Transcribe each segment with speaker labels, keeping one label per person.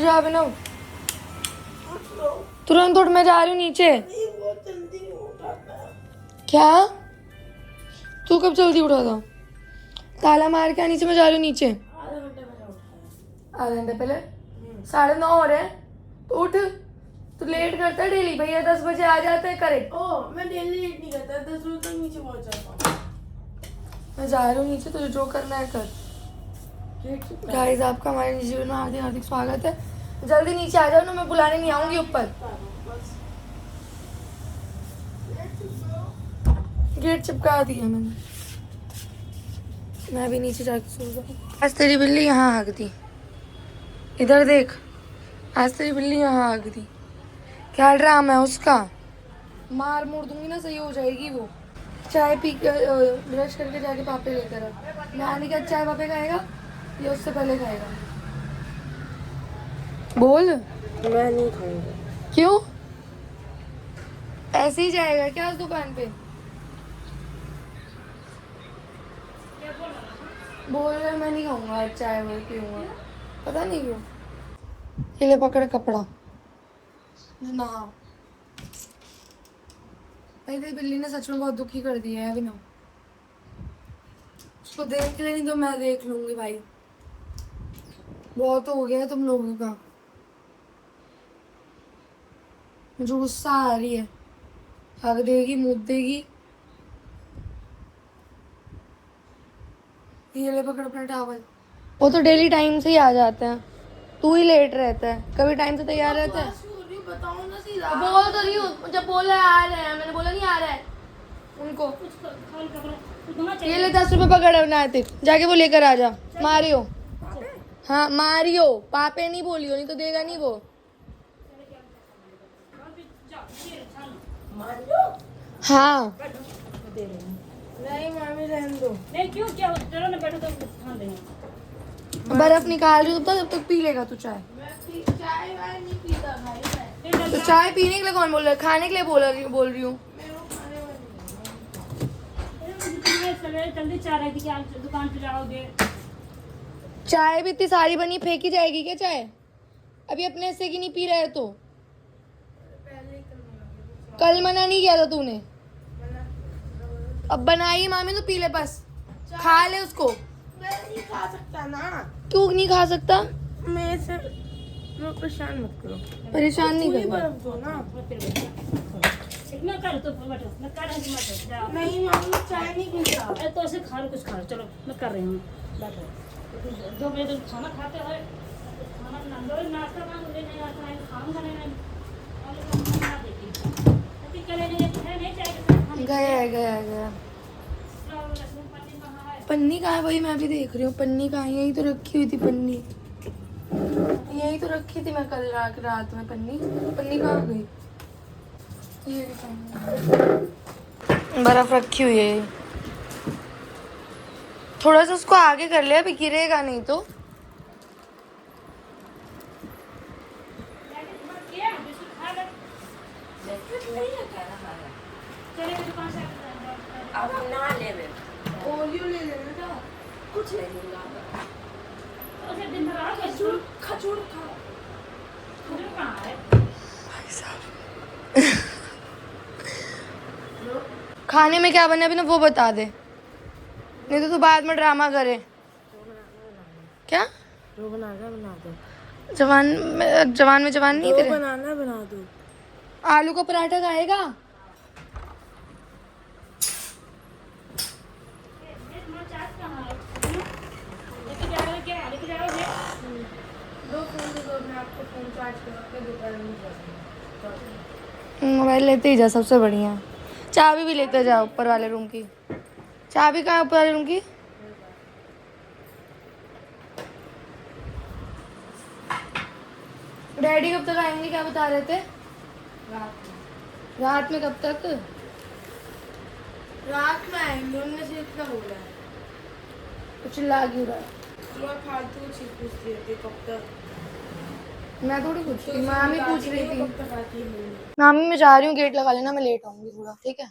Speaker 1: जा अभिनव, तुरंत उठ, मैं जा रही हूँ नीचे। क्या? तू कब जल्दी उठा था? ताला मार के नीचे, मैं जा रही हूँ नीचे। आधे घंटे पहले 9:30 हो रहे हैं, तो उठ। तू लेट करता है डेली, भैया 10 बजे आ जाते हैं करेक्ट।
Speaker 2: मैं डेली लेट नहीं करता, 10 बजे तक नीचे पहुंच जाता हूँ।
Speaker 1: मैं जा रही हूँ नीचे, तुझे जो करना है कर। गाइस, आपका हमारे निजी जीवन में हार्दिक हार्दिक स्वागत है। जल्दी नीचे आ जाओ ना, मैं बुलाने नहीं आऊंगी ऊपर। गेट चिपका दिया मैंने। मैं भी नीचे जाके सो जाऊँ। आज तेरी बिल्ली यहाँ आ गई। इधर देख, आज तेरी बिल्ली यहाँ आ गई। क्या ड्रामा है उसका? मार मोड़ दूंगी ना, सही हो जाएगी वो। चाय पी कर ब्रश करके जाके पापे लेकर आ। मैं आने के बाद चाय पापे खाएगा या उससे पहले खाएगा? बोल।
Speaker 2: मैं नहीं खाऊंगा।
Speaker 1: क्यों? ऐसे ही जाएगा क्या उस दुकान पे? बोल रहा मैं नहीं खाऊंगा चाय, वो पीऊंगा, पता नहीं क्यों। ये ले पकड़ कपड़ा, नहा। तेरी बिल्ली ने सच में बहुत दुखी कर दिया है अभिनव। उसको देख ले, नहीं तो मैं देख लूंगी भाई। बहुत हो गया है तुम लोगों का। मुझे गुस्सा आ रही है। हक देगी, मुँह देगी। ये ले पकड़ अपना टावल। वो तो डेली टाइम से ही आ जाते हैं, तू ही लेट रहता है। कभी टाइम से तैयार रहता है?
Speaker 2: बताओ ना सीधा।
Speaker 1: बोल तो रही हूँ, जब बोला आ रहे हैं, मैंने बोला नहीं आ रहा है उनको। ये ले 10 रुपए पकड़ अपना, जाके वो लेकर आ जा। मारियो, हाँ मारियो, पापे नहीं बोलियो, नहीं तो देगा नहीं वो। हाँ
Speaker 2: नहीं मामी रहने दो।
Speaker 3: नहीं क्यों, क्या चलो ना, बैठो तो खान देंगे।
Speaker 1: बर्फ निकाल रही हूँ, तब तक पी लेगा तू चाय।
Speaker 2: चाय वाय नहीं पीता भाई।
Speaker 1: तो चाय पीने के लिए कौन बोल रहा है? खाने के लिए बोल रही हूँ।
Speaker 3: सवेरे जल्दी चाह रही थी कि आप दुकान पे जाओगे।
Speaker 1: चाय भी इतनी सारी बनी, फेंकी जाएगी क्या चाय? अभी अपने हिस्से की नहीं पी रहा है तो? कल मना नहीं किया था तूने? अब बनाई मामी तो पी ले, बस खा ले उसको।
Speaker 2: मैं नहीं खा सकता ना।
Speaker 1: क्यों नहीं खा सकता?
Speaker 2: मैं से परेशान मत करो।
Speaker 1: परेशान नहीं
Speaker 2: पूरी
Speaker 1: कर।
Speaker 2: बर्फ दो ना।
Speaker 3: इतना कर तो बैठो, मैं कर रही हूँ, मत जाओ।
Speaker 2: नहीं मामी चाय नहीं पीता।
Speaker 3: अरे तो ऐसे खा लो, कुछ खा लो, चलो मैं कर रही हूँ, बैठो। 2 बजे तक खाना खाते हो, खाना बना दो, नाश्ता मांग ले, नहीं आता है खाऊंगा नहीं, बना देती चले नहीं चाय के साथ खाने।
Speaker 1: गया। पन्नी कहाँ है? वही मैं भी देख रही हूँ, पन्नी कहाँ है? यही तो रखी हुई थी पन्नी, यही तो रखी थी मैं कल रात में। पन्नी कहाँ गई? ये बर्फ रखी हुई है। थोड़ा सा उसको आगे कर ले, अभी गिरेगा नहीं तो।
Speaker 2: अब ना ले ले। ओलियो ले लेना क्या? कुछ नहीं दूंगा।
Speaker 3: दिन भर आओ,
Speaker 2: खजूर खाओ।
Speaker 3: कहाँ है?
Speaker 1: भाई साहब खाने में क्या बने अभी ना वो बता दे, नहीं तो तू बाद में ड्रामा करे। क्या?
Speaker 2: जो बनाना बना दो।
Speaker 1: जवान में जवान नहीं तेरे?
Speaker 2: बनाना बना दो।
Speaker 1: आलू का पराठा खाएगा? मोबाइल लेते ही जा, सबसे बढ़िया। चाबी भी लेते जाओ ऊपर वाले रूम की। चाबी कहाँ है ऊपर वाले रूम की? डैडी कब तक आएंगे, क्या बता रहे थे? रात में कब तक?
Speaker 2: रात में आएंगे, उनने से इतना बोला है।
Speaker 1: कुछ चिल्ला क्यों रहा है?
Speaker 2: मैं फालतू चीज पूछती रहती कब तक।
Speaker 1: मैं थोड़ी पूछ रही, मामी पूछ रही थी।
Speaker 2: कब तक आती है।
Speaker 1: मामी मैं जा रही हूँ, गेट लगा लेना, मैं लेट आऊंगी थोड़ा, ठीक है?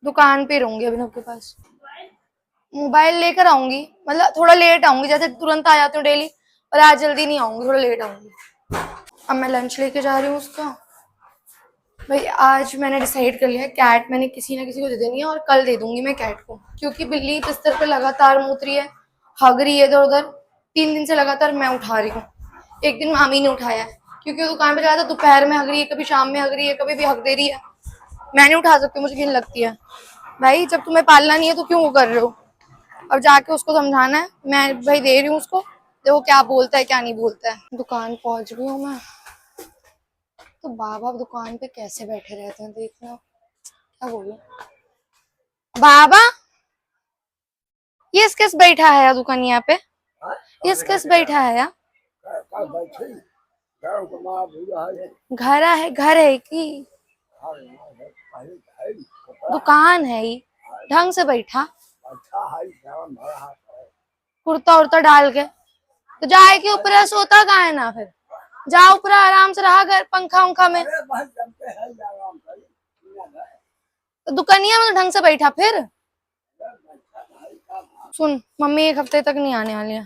Speaker 1: दुकान पे रहूंगी अभिनव के पास। मोबाइल लेकर आऊंगी, मतलब थोड़ा लेट आऊंगी, जैसे तुरंत आ जाती हूँ डेली, और आज जल्दी नहीं आऊंगी, थोड़ा लेट आऊंगी। अब मैं लंच लेके जा रही हूँ उसका। भाई आज मैंने डिसाइड कर लिया, कैट मैंने किसी ना किसी को दे देनी है और कल दे दूंगी मैं कैट को, क्योंकि बिल्ली बिस्तर पे लगातार मूत रही है, हग रही है इधर उधर। 3 दिन से लगातार मैं उठा रही हूँ। एक दिन मामी ने उठाया है, क्योंकि वो दुकान पे जाता, दोपहर में हग रही है, कभी शाम में हग रही है, कभी भी हग दे रही है। मैं नहीं उठा सकती, मुझे घिन लगती है। भाई जब तुम्हें पालना नहीं है तो क्यों वो कर रहे हो? अब जाके उसको समझाना है। मैं भाई दे रही हूँ उसको, देखो क्या बोलता है क्या नहीं बोलता है। दुकान पहुंच गई हूँ मैं। तो बाबा दुकान पे कैसे बैठे रहते हैं, देखना क्या बोलूं। बाबा, ये किस बैठा है दुकान यहाँ पे? ये किस बैठा है यहाँ? घर है कि दुकान है? ये ढंग से बैठा, कुर्ता उर्ता डाल के तो जाए के ऊपर सोता कहाँ है ना? फिर जा ऊपर आराम से रहा, घर पंखा उंखा में। तो दुकानिया में तो ढंग से बैठा। फिर सुन, मम्मी 1 हफ्ते तक नहीं आने वाली है।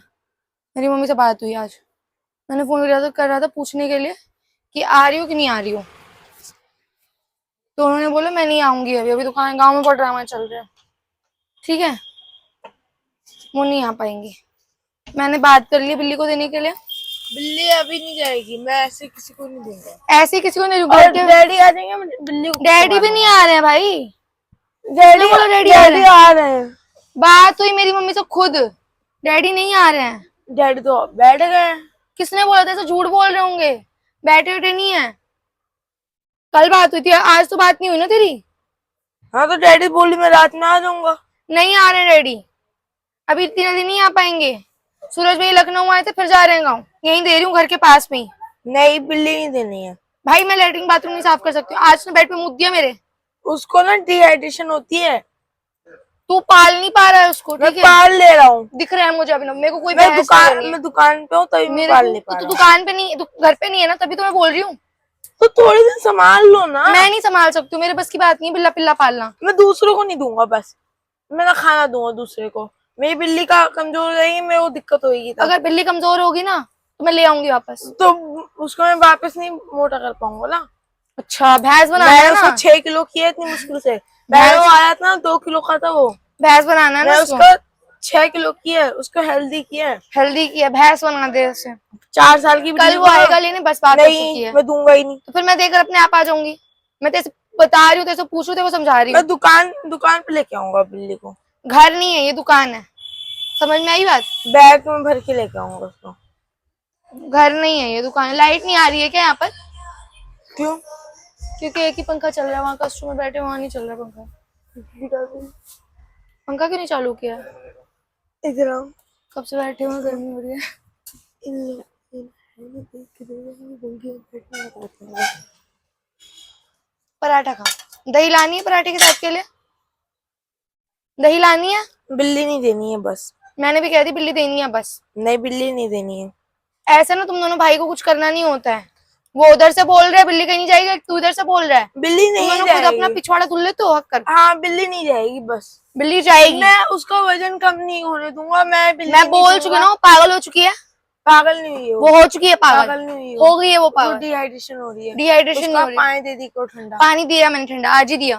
Speaker 1: मेरी मम्मी से बात हुई आज, मैंने फोन कर रहा था पूछने के लिए कि आ रही हो कि नहीं आ रही हो, तो उन्होंने बोला मैं नहीं आऊंगी अभी, अभी दुकान गांव में बहुत ड्रामा चल रहा है। ठीक है, वो नहीं आ पाएंगी। मैंने बात कर ली बिल्ली को देने के लिए।
Speaker 2: बिल्ली अभी नहीं जाएगी, मैं ऐसे किसी को नहीं दूंगा।
Speaker 1: ऐसे किसी को नहीं
Speaker 2: और डैडी आ जाएंगे, बिल्ली को
Speaker 1: डैडी भी नहीं आ रहे हैं भाई।
Speaker 2: डैडी
Speaker 1: बोलो डैडी
Speaker 2: आ रहे हैं।
Speaker 1: बात हुई मेरी मम्मी से खुद, डैडी नहीं आ रहे हैं।
Speaker 2: डैडी तो बैठ गए।
Speaker 1: किसने बोला था? ऐसे झूठ बोल रहे होंगे, बैठे उठे नहीं है। कल बात हुई थी, आज तो बात नहीं हुई ना तेरी।
Speaker 2: हाँ तो डैडी बोली मैं रात में आ जाऊंगा।
Speaker 1: नहीं आ रहे डैडी, अभी 3 दिन नहीं आ पाएंगे। सूरज भाई लखनऊ आए थे, फिर जा रहे हैं गाँव। यहीं दे रही हूँ घर के पास में ही।
Speaker 2: नहीं, बिल्ली नहीं देनी है
Speaker 1: भाई मैं लेटरिन बाथरूम नहीं साफ कर सकती हूँ, आज ने बेड पे मुद दिया मेरे।
Speaker 2: उसको ना डिहाइड्रेशन होती है।
Speaker 1: तू पाल नहीं पा रहा है उसको,
Speaker 2: मैं
Speaker 1: ठीक है?
Speaker 2: पाल ले रहा हूँ।
Speaker 1: दिख रहा है मुझे अभी, मेरे को कोई
Speaker 2: मैं
Speaker 1: बहस नहीं करनी है।
Speaker 2: मैं दुकान पे हूँ तभी मैं पाल नहीं पा
Speaker 1: तो
Speaker 2: रहा।
Speaker 1: दुकान पे नहीं, घर पे नहीं है ना, तभी तो मैं बोल रही हूँ।
Speaker 2: तो थोड़ी दिन संभाल लो ना।
Speaker 1: मैं नहीं संभाल सकती हूँ, मेरे बस की बात नहीं है बिल्ला पिल्ला पालना।
Speaker 2: मैं दूसरों को नहीं दूंगा, बस मैं ना खाना दूंगा दूसरे को। मेरी बिल्ली का कमजोर रहेगी, मेरे को दिक्कत होगी।
Speaker 1: अगर बिल्ली कमजोर होगी ना तो मैं ले आऊंगी वापस।
Speaker 2: तो उसको मैं वापस नहीं मोटा कर पाऊंगा ना।
Speaker 1: अच्छा, भैंस बनाना
Speaker 2: मैंने
Speaker 1: है
Speaker 2: उसको
Speaker 1: ना?
Speaker 2: 6 किलो किया इतनी मुश्किल से। पहले वो आया था ना 2 किलो का था वो।
Speaker 1: भैंस बनाना है ना
Speaker 2: मैं
Speaker 1: उसको?
Speaker 2: उसका 6 किलो किया है, उसको हेल्दी किया है।
Speaker 1: हेल्दी किया, भैंस बना दे उसे।
Speaker 2: 4 साल की
Speaker 1: कल वो आएगा लेने, बस बात हो चुकी है।
Speaker 2: मैं दूंगा ही नहीं।
Speaker 1: तो फिर मैं देकर अपने आप आ जाऊंगी। मैं तेरे से बता रही हूँ, तेरे से पूछ रही हूँ, तेरे को समझा रही हूँ।
Speaker 2: मैं दुकान पे लेके आऊंगा बिल्ली को।
Speaker 1: घर नहीं है ये, दुकान है, समझ में आई बात?
Speaker 2: बैग में भर के लेके आऊंगा उसको।
Speaker 1: घर नहीं है ये, दुकान है। लाइट नहीं आ रही है क्या यहाँ पर?
Speaker 2: क्यों?
Speaker 1: क्योंकि एक ही पंखा चल रहा है, वहाँ कस्टमर बैठे, वहाँ नहीं चल रहा पंखा। पंखा क्यों नहीं चालू किया?
Speaker 2: इधर आओ।
Speaker 1: कब से बैठे हुए, गर्मी हो रही है। पराठा खा, दही लानी है पराठे के साथ के लिए? दही लानी है?
Speaker 2: बिल्ली नहीं देनी है बस।
Speaker 1: मैंने भी कह दी बिल्ली देनी है बस।
Speaker 2: नहीं, बिल्ली नहीं देनी है।
Speaker 1: ऐसा ना तुम दोनों भाई को कुछ करना नहीं होता है। वो उधर से बोल रहा है बिल्ली कहीं नहीं जाएगी, तू इधर से बोल रहा है।
Speaker 2: बिल्ली नहीं
Speaker 1: तुम
Speaker 2: जाएगी।
Speaker 1: खुद अपना पिछवाड़ा धुल ले तो हक कर।
Speaker 2: हाँ, बिल्ली नहीं जाएगी बस।
Speaker 1: बिल्ली जाएगी।
Speaker 2: मैं उसका वजन कम नहीं होने दूंगा।
Speaker 1: मैं बोल चुकी ना, वो पागल हो चुकी है।
Speaker 2: पागल नहीं हुई
Speaker 1: वो हो चुकी है पागल
Speaker 2: नहीं हुई
Speaker 1: हो गई है वो पागल।
Speaker 2: डिहाइड्रेशन हो रही है।
Speaker 1: डिहाइड्रेशन नहीं हो रही।
Speaker 2: पानी दे दी को ठंडा।
Speaker 1: पानी दिया मैंने ठंडा, आज ही दिया।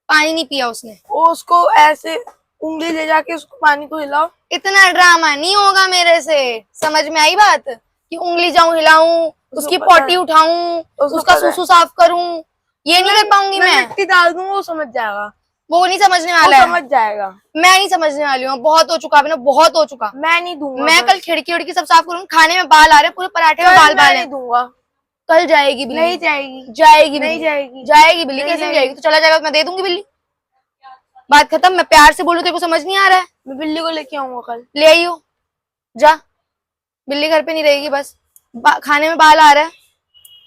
Speaker 1: पानी नहीं पिया उसने।
Speaker 2: वो उसको ऐसे उंगली ले जाके उसको पानी को हिलाओ।
Speaker 1: इतना ड्रामा नहीं होगा मेरे से, समझ में आई बात? कि उंगली जाऊं हिलाऊं, उसकी पोटी उठाऊं, उसका सुसु साफ करूं, ये नहीं कर पाऊंगी मैं।
Speaker 2: मिट्टी डाल दूंगा, वो समझ जाएगा।
Speaker 1: वो नहीं समझने वाला है।
Speaker 2: समझ जाएगा।
Speaker 1: मैं नहीं समझने वाली हूँ, बहुत हो चुका है, बहुत हो चुका।
Speaker 2: मैं नहीं दूंगा।
Speaker 1: मैं कल खिड़की उड़की सब साफ करूंगी। खाने में बाल आ रहे हैं, पूरे पराठे में बाल
Speaker 2: नहीं दूंगा।
Speaker 1: कल जाएगी बिल्ली।
Speaker 2: नहीं जाएगी।
Speaker 1: जाएगी
Speaker 2: नहीं जाएगी।
Speaker 1: जाएगी बिल्ली। कैसे नहीं जाएगी? तो चला जाएगा तो मैं दे दूंगी बिल्ली, बात खत्म। मैं प्यार से बोलूं, तेरे को समझ नहीं आ रहा है?
Speaker 2: मैं बिल्ली को लेके आऊंगा कल।
Speaker 1: ले आइयो, जा। बिल्ली घर पे नहीं रहेगी बस। खाने में बाल आ रहा है,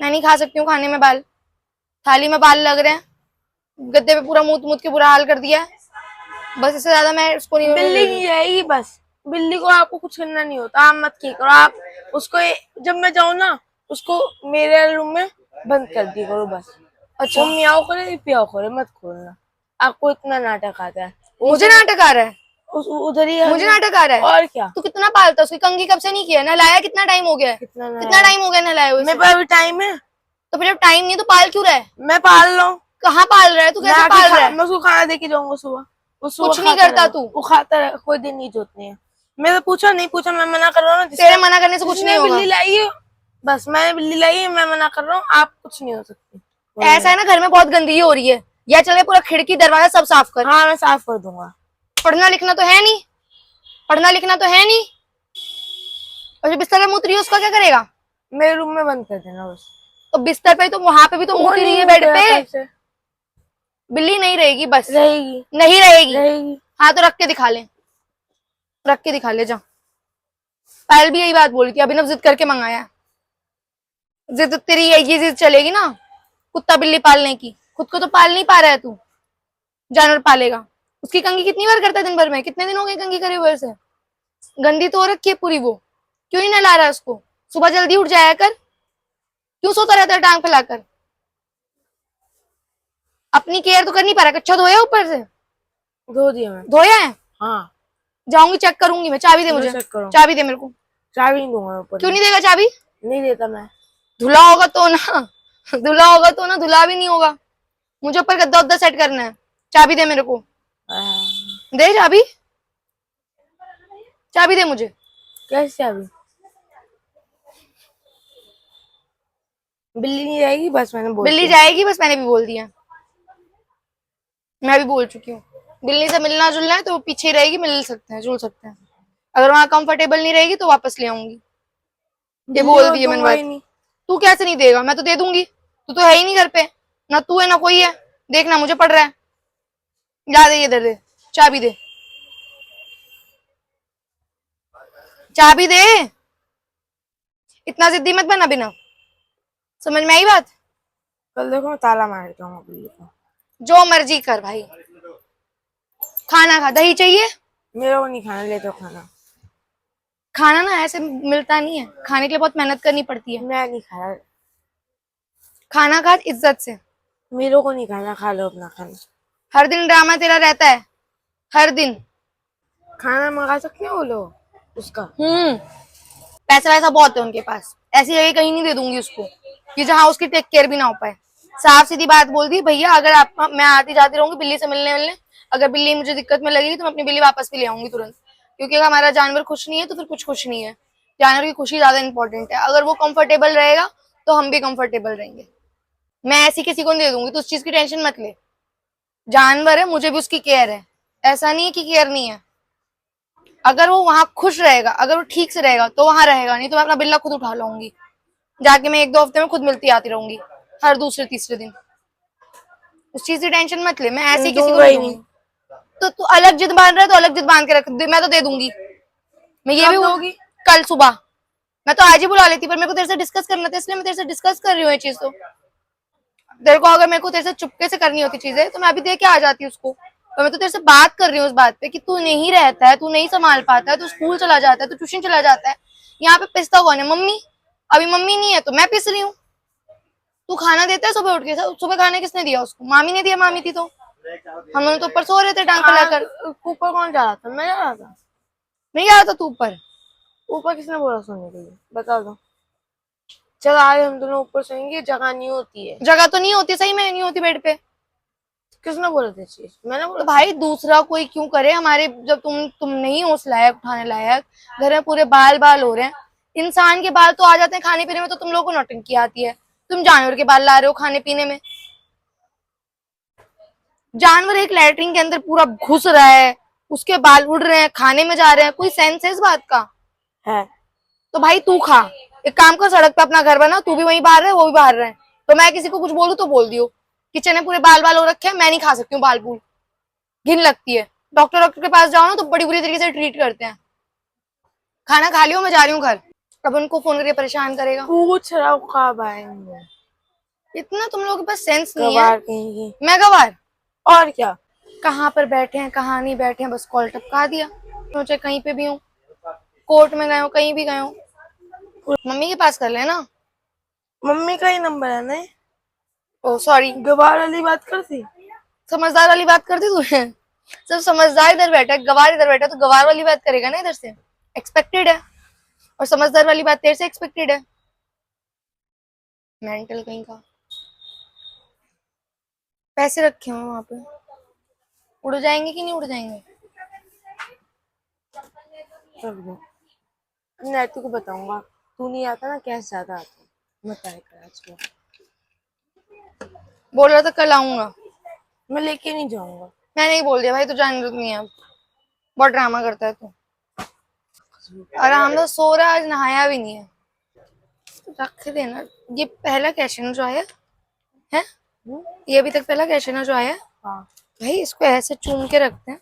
Speaker 1: मैं नहीं खा सकती हूँ खाने में बाल। थाली में बाल लग रहे हैं, गद्दे पे पूरा मूत मूत के बुरा हाल कर दिया है। बस इससे ज्यादा मैं उसको नहीं।
Speaker 2: बिल्ली नहीं जाएगी बस। बिल्ली को आपको कुछ करना नहीं होता, आप मत किया करो। आप उसको जब मैं जाऊँ ना, उसको मेरे रूम में बंद कर दिया करो बस।
Speaker 1: अच्छा,
Speaker 2: वो मियाओ करे पियाओ करे, मत खोलना। आपको इतना नाटक आता है।
Speaker 1: मुझे नाटक आ रहा है?
Speaker 2: उधर ही है।
Speaker 1: मुझे नाटक आ रहा है।
Speaker 2: और क्या,
Speaker 1: तू कितना पालता, उसकी कंघी कब से नहीं किया, नहलाया कितना टाइम हो गया है?
Speaker 2: कितना
Speaker 1: कितना टाइम हो गया नहलाए हुए?
Speaker 2: मेरे पास अभी टाइम है।
Speaker 1: तो फिर जब टाइम नहीं है तो पाल क्यों रहा है?
Speaker 2: मैं पाल रहा हूँ।
Speaker 1: कहाँ पाल रहा है तू, कैसे पाल रहा है?
Speaker 2: मैं उसको खाना दे के जाऊंगा सुबह। वो सुबह
Speaker 1: कुछ नहीं
Speaker 2: खाता
Speaker 1: करता
Speaker 2: रहेगा।
Speaker 1: तू।
Speaker 2: वो खाता रहे, कोई दिन नहीं जोतनी है। मैंने पूछा नहीं पूछा, मैं मना कर रहा हूँ ना।
Speaker 1: तेरे मना करने से कुछ नहीं होगा।
Speaker 2: बिल्ली लाई है, बस मैंने बिल्ली लाई है, मैं मना कर रहा हूँ, आप कुछ नहीं हो सकते।
Speaker 1: ऐसा है ना, घर में बहुत गंदगी हो रही है, या चले पूरा खिड़की दरवाजा सब साफ कर।
Speaker 2: हाँ मैं साफ कर दूंगा।
Speaker 1: पढ़ना लिखना तो है नहीं, पढ़ना लिखना तो है नहीं। और जो बिस्तर पे मूत रही है उसका क्या करेगा?
Speaker 2: मेरे रूम में बंद कर देना बस।
Speaker 1: तो बिस्तर पे तो वहां पे भी तो मूत ही रही है, बेड पे। बिल्ली नहीं रहेगी, बस
Speaker 2: रहेगी।
Speaker 1: नहीं रहेगी।
Speaker 2: रहेगी।
Speaker 1: हाँ तो रख के दिखा ले, रख के दिखा ले जा। पायल भी यही बात बोली थी, अभिनव जिद करके मंगाया। जिद तेरी ये जिद चलेगी ना कुत्ता बिल्ली पालने की, खुद को तो पाल नहीं पा रहा है तू, जानवर पालेगा। उसकी कंघी कितनी बार करता है दिन भर में? कितने दिन हो गए कंघी करे हुए से? गंदी तो हो रखी है पूरी वो। क्यों ही नहला रहा है उसको? सुबह जल्दी उठ जाया कर, क्यों सोता रहता है टांग फैलाकर? अपनी केयर तो कर नहीं पा रहा। कच्चा धोया ऊपर से?
Speaker 2: धो दिया मैं।
Speaker 1: धोया है?
Speaker 2: हाँ
Speaker 1: जाऊंगी चेक करूंगी मैं। चाबी दे मुझे,
Speaker 2: चेक करो।
Speaker 1: चाबी दे मेरे को।
Speaker 2: चाबी नहीं दूंगा ऊपर।
Speaker 1: क्यों नहीं देगा चाबी?
Speaker 2: नहीं देता मैं।
Speaker 1: धुला होगा तो ना, धुला होगा तो ना, धुला भी नहीं होगा। मुझे ऊपर गद्दा उद्दा सेट करना है। चाबी दे मेरे को, दे चाबी, चाबी दे मुझे।
Speaker 2: कैसे चाबी? बिल्ली नहीं जाएगी बस, मैंने बोल
Speaker 1: बिल्ली
Speaker 2: दिया।
Speaker 1: जाएगी बस, मैंने भी बोल दिया। मैं भी बोल चुकी हूँ। बिल्ली से मिलना जुलना है तो पीछे ही रहेगी, मिल सकते हैं, जुल सकते हैं। अगर वहां कंफर्टेबल नहीं रहेगी तो वापस ले आऊंगी। ये बोल दी है मैंने बात। तू कैसे नहीं देगा? मैं तो दे दूंगी। तू तो है ही नहीं घर पे, ना तू है ना कोई है। देखना मुझे पड़ रहा है। ला दे, इधर दे चाबी, दे चाबी दे। इतना जिद्दी मत बना बिना, समझ में आई बात?
Speaker 2: कल देखो मैं ताला मार देता हूँ बिल्ली को।
Speaker 1: जो मर्जी कर भाई। खाना खा, दही चाहिए?
Speaker 2: मेरे को नहीं खाना, ले तो खाना।
Speaker 1: खाना ना ऐसे मिलता नहीं है, खाने के लिए बहुत मेहनत करनी पड़ती है।
Speaker 2: मैं नहीं खा रहा।
Speaker 1: खाना खा इज्जत से।
Speaker 2: मेरे को नहीं खाना, खा लो अपना खाना।
Speaker 1: हर दिन ड्रामा तेरा रहता है, हर दिन।
Speaker 2: खाना मंगा सकते हो लो उसका।
Speaker 1: पैसा वैसा बहुत है उनके पास, ऐसी जगह कहीं नहीं दे दूंगी उसको कि जहाँ उसकी टेक केयर भी ना हो पाए। साफ सीधी बात बोल दी भैया, अगर आप मैं आती जाती रहूंगी बिल्ली से मिलने, अगर बिल्ली मुझे दिक्कत में लगेगी तो मैं अपनी बिल्ली वापस भी ले आऊंगी तुरंत। क्योंकि अगर हमारा जानवर खुश नहीं है तो फिर कुछ खुश नहीं है। जानवर की खुशी ज्यादा इंपॉर्टेंट है। अगर वो कंफर्टेबल रहेगा तो हम भी कंफर्टेबल रहेंगे। मैं ऐसी किसी को नहीं दे दूंगी, तो उस चीज की टेंशन मत ले। जानवर है, मुझे भी उसकी केयर है, ऐसा नहीं है कि केयर नहीं है। अगर वो वहां खुश रहेगा, अगर वो ठीक से रहेगा तो वहां रहेगा, नहीं तो मैं अपना बिल्ला खुद उठा लाऊंगी जाके। मैं 1-2 हफ्ते में खुद मिलती आती रहूंगी, हर दूसरे तीसरे दिन। उस चीज की टेंशन मत ले, मैं ऐसी किसी को नहीं दूंगी। तो तू अलग जिद बांध रहा है तो अलग जिद बांध के रख दे, मैं तो दे दूंगी। मैं ये भी होगी कल सुबह। मैं तो आज ही बुला लेती, पर मेरे को तेरे से डिस्कस करना था, इसलिए मैं तेरे से डिस्कस कर रही हूँ ये चीज। तो तेरे को अगर मेरे को तेरे से चुपके से करनी होती चीजें तो मैं अभी दे के आ जाती उसको। तो मैं तो तेरे से बात कर रही हूँ उस बात पे कि तू नहीं रहता है, तू नहीं संभाल पाता है, तू स्कूल चला जाता है, तू ट्यूशन चला जाता है। यहाँ पे पिसता कौन है? मम्मी। अभी मम्मी नहीं है तो मैं पिस रही हूँ। तू खाना देता है सुबह उठ के? सुबह खाने किसने दिया उसको? मामी ने दिया। मामी थी तो हम लोग तो ऊपर सो रहे थे टांग फैलाकर।
Speaker 2: ऊपर कौन जा रहा था? मैं जा रहा था।
Speaker 1: नहीं आ रहा था तू ऊपर?
Speaker 2: ऊपर किसने बोला सोने के लिए, बता दो। चल आज हम दोनों ऊपर सोएंगे, जगह नहीं होती है।
Speaker 1: जगह तो नहीं होती, सही में नहीं होती बेड पे।
Speaker 2: किसने बोला था चीज? मैंने बोला।
Speaker 1: तो भाई दूसरा कोई क्यों करे हमारे, जब तुम नहीं हो उस लायक, उठाने लायक। घर में पूरे बाल बाल हो रहे हैं। इंसान के बाल तो आ जाते हैं खाने पीने में, तो तुम लोगों को नौटंकी आती है। तुम जानवर के बाल ला रहे हो खाने पीने में। जानवर एक लैट्रिन के अंदर पूरा घुस रहा है, उसके बाल उड़ रहे हैं, खाने में जा रहे हैं। कोई सेंस है इस बात का?
Speaker 2: है
Speaker 1: तो भाई तू खा, एक काम कर, सड़क पे अपना घर बना, तू भी वहीं बाहर रहे, वो भी बाहर रहे। तो मैं किसी को कुछ बोलूं तो बोल दियो। किचन में पूरे बाल बाल हो रखे हैं, मैं नहीं खा सकती हूँ बाल बूल, घिन लगती है। डॉक्टर के पास जाओ ना तो बड़ी बुरी तरीके से ट्रीट करते हैं। खाना खा लियो, मैं जा रही हूँ घर। अब उनको फोन करके परेशान करेगा।
Speaker 2: पूछ रहा हूँ कब आएंगे।
Speaker 1: इतना तुम लोगों के पास सेंस नहीं
Speaker 2: गवार
Speaker 1: है।
Speaker 2: कहेंगे।
Speaker 1: मैं गवार?
Speaker 2: और क्या,
Speaker 1: कहाँ पर बैठे हैं कहाँ नहीं बैठे हैं, बस कॉल टपका दिया। सोचे कहीं पे भी हूँ, कोर्ट में गए हो, कहीं भी गए हो। मम्मी के पास कर लेना।
Speaker 2: मम्मी का ही नंबर है ना?
Speaker 1: ओ सॉरी,
Speaker 2: गवार वाली बात करती।
Speaker 1: समझदार वाली बात करती तू है। सब समझदार इधर बैठा है, गवार इधर बैठा है, तो गवार वाली बात करेगा ना इधर से, एक्सपेक्टेड है। और समझदार वाली बात तेरे से एक्सपेक्टेड है। मेंटल कहीं का। पैसे रखे हुए वहां पे, उड़ जाएंगे कि नहीं उड़ जाएंगे?
Speaker 2: नैतू को बताऊंगा, तू नहीं आता ना, कैसे ज्यादा आता, मैं ट्राई कर आज को।
Speaker 1: बोल रहा था कल आऊंगा।
Speaker 2: मैं लेके नहीं जाऊंगा।
Speaker 1: मैंने ही बोल दिया भाई, तो जाने जरूरत नहीं है अब, बहुत ड्रामा करता है तू। आराम से सो रहा है, आज नहाया भी नहीं है। तो रख देना। ये पहला कैश है ना जो आया है? ये अभी तक पहला कैश है ना जो आया?
Speaker 2: हाँ।
Speaker 1: भाई इसको ऐसे चूम के रखते हैं।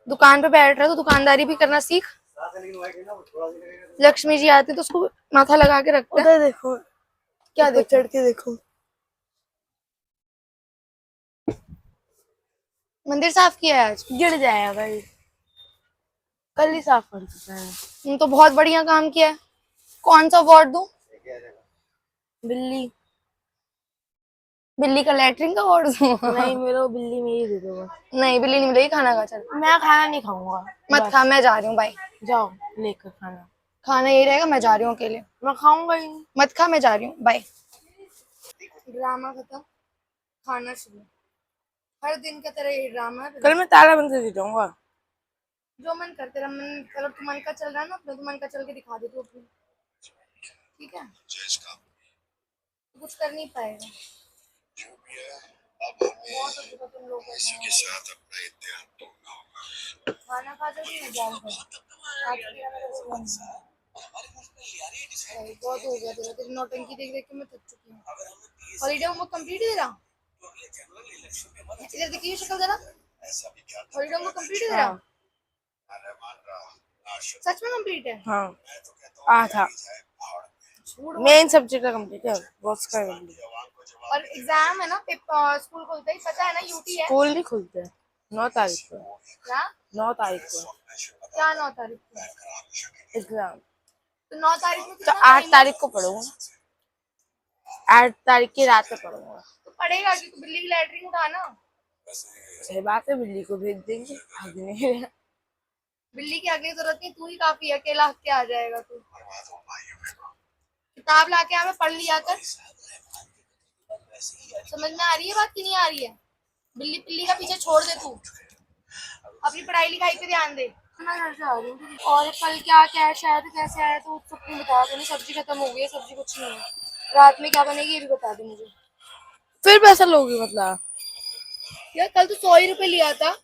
Speaker 1: दुकान पे बैठ रहा है तो दुकानदारी भी करना सीख। लक्ष्मी जी आती तो उसको माथा लगा के रखते हैं।
Speaker 2: उधर देखो,
Speaker 1: क्या
Speaker 2: ऊपर
Speaker 1: देखो?
Speaker 2: चढ़ के देखो।
Speaker 1: मंदिर साफ किया है आज?
Speaker 2: गिर जाएगा भाई, कल ही साफ कर चुका है।
Speaker 1: तो बहुत बढ़िया काम किया है। कौन सा अवार्ड दूं?
Speaker 2: बिल्ली।
Speaker 1: बिल्ली का लैटरिन का अवार्ड दूं?
Speaker 2: नहीं, मेरे को बिल्ली में ही दे दो बस।
Speaker 1: नहीं, बिल्ली नहीं मिलेगी, खाना खा चल।
Speaker 2: मैं खाना नहीं खाऊंगा।
Speaker 1: मत
Speaker 2: बस।
Speaker 1: खा, मैं जा रही हूँ, बाय।
Speaker 2: जाओ लेकर खाना।
Speaker 1: खाना यही रहेगा, मैं जा रही हूँ अकेले।
Speaker 2: मैं खाऊंगा ही नहीं।
Speaker 1: मत खा, मैं जा रही हूँ, बाय। ड्रामा खत्म, खाना शुरू। हर दिन का तरह ये ड्रामा है।
Speaker 2: कल मैं ताला बंद करके जाऊंगा।
Speaker 1: जो मन कर, तेरा मन, अगर तू मन का चल रहा है ना अपना, तो मन का चल के दिखा दे तू अपनी, ठीक है? तू कुछ कर नहीं पाएगा। बहुत हो चुका तुम लोगों का। खाना खा जल्दी, मैं जा रही हूँ। आज मेरा रेस्टोरेंट है। बहुत हो गया तेरा, तेरी नौटंकी देख देख के मैं थक चुकी हूँ। हॉलीडे होमवर्क कंप्लीट है तेरा? इधर देखिए शक्ल जरा। हॉलीडे होमवर्क कंप्लीट है तेरा?
Speaker 2: हाँ।
Speaker 1: सच में कंप्लीट है?
Speaker 2: हाँ था। मेन सब्जेक्ट का कंप्लीट है, बॉक्स का कंप्लीट।
Speaker 1: और एग्जाम है ना, पेपर स्कूल खुलता ही, पता है ना, यूटी है।
Speaker 2: स्कूल नहीं खुलते 9 तारीख को।
Speaker 1: क्या?
Speaker 2: 9 तारीख को
Speaker 1: क्या 9 तारीख को
Speaker 2: एग्जाम।
Speaker 1: तो 9 तारीख में
Speaker 2: तो
Speaker 1: कितना
Speaker 2: 8
Speaker 1: टाइम है?
Speaker 2: तारीख को पढ़ूंगा, 8 तारीख की रात में पढ़ूंगा।
Speaker 1: तो पढ़ेगा कि तू बिल्ली की लैटरिन उठाना।
Speaker 2: सही बात है, बिल्ली को भेज देंगे, आगे नहीं।
Speaker 1: बिल्ली की आगे जरूरत नहीं, तू ही काफी है, अकेला हक के आ जाएगा तू। किताब लाके हमें पढ़ लिया कर। समझ में आ रही है बात कि नहीं आ रही है? बिल्ली पिल्ली का पीछे छोड़ दे तू, अपनी पढ़ाई लिखाई पे ध्यान दे। मैं घर से आ रही हूँ। और कल क्या कैश आया था, कैसे आया तो सब नहीं बता दो। सब्जी खत्म हो गई है, सब्जी कुछ नहीं है। रात में क्या बनेगी ये भी बता दे मुझे।
Speaker 2: फिर पैसा लोगी मतलब?
Speaker 1: यार कल तो 100 ही रुपए लिया था।